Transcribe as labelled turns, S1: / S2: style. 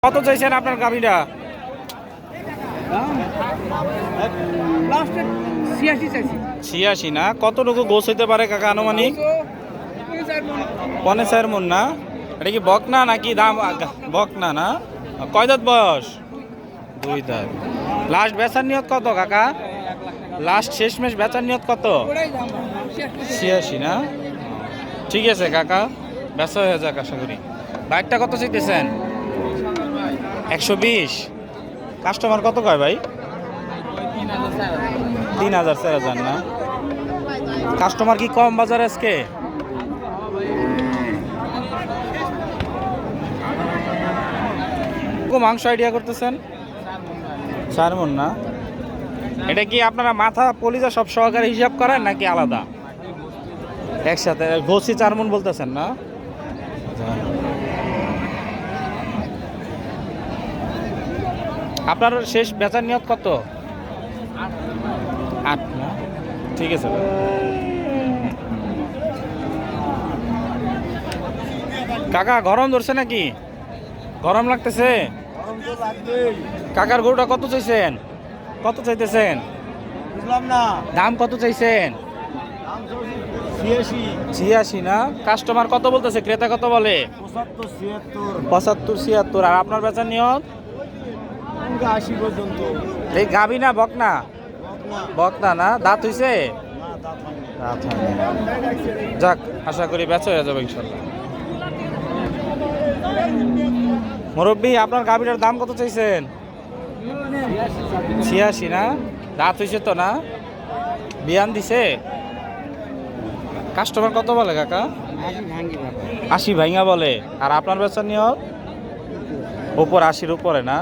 S1: কত চাইছেন আপনার গাড়িটা? 86 না? কতটুকু গোছ হইতে পারে কাকা আনুমানিক? 4.5 মণ না? এটা কি বকনা নাকি দাম? বকনা না? কয় দাঁত বয়স? 2 দাঁত। লাস্ট বেচার নিয়ত কত কাকা? লাস্ট শেষমেশ বেচার নিয়ত কত? 86 না? ঠিক আছে কাকা, বেচা হয়ে যাক আশা করি। বাইকটা কত চাইতেছেন? 120। কাস্টমার কত কয় ভাই? 3000 4000 না? কাস্টমার কি কম বাজার আজকে? মাংস আইডিয়া করতেছেন 4 মণ না? এটা কি আপনারা মাথা পলিজা সব সহকারে হিসাব করেন নাকি আলাদা একসাথে? গোছি 4 মণ বলতেছেন না? আপনার শেষ বেচার নিয়ত কত? 8 না? ঠিক আছে ভাই। কাকা গরম ধরছে নাকি? গরম লাগতেছে? কাকার গরুটা কত চাইছেন? কত চাইতেছেন?
S2: বুঝলাম না।
S1: দাম কত চাইছেন? 86 না? কাস্টমার কত বলতেছে, ক্রেতা কত বলে? 75 76। আর আপনার বেচার নিয়ত?
S2: 80 পর্যন্ত।
S1: এই গাবি না বকনা? বকনা না? দাঁত হইছে? দাঁত হয়নি। যাক, আশা করি বেচা হয়ে যাবে ইনশাল্লাহ। মুরব্বী, আপনার গাবিটার দাম কত চাইছেন? 86 না? দাঁত হইছে তো না? বিয়ান দিছে? কাস্টমার কত বলে কাকা? 80 ভাঙা বলে। আর আপনার বেচার নিয়ত? উপর 80-র উপরে না?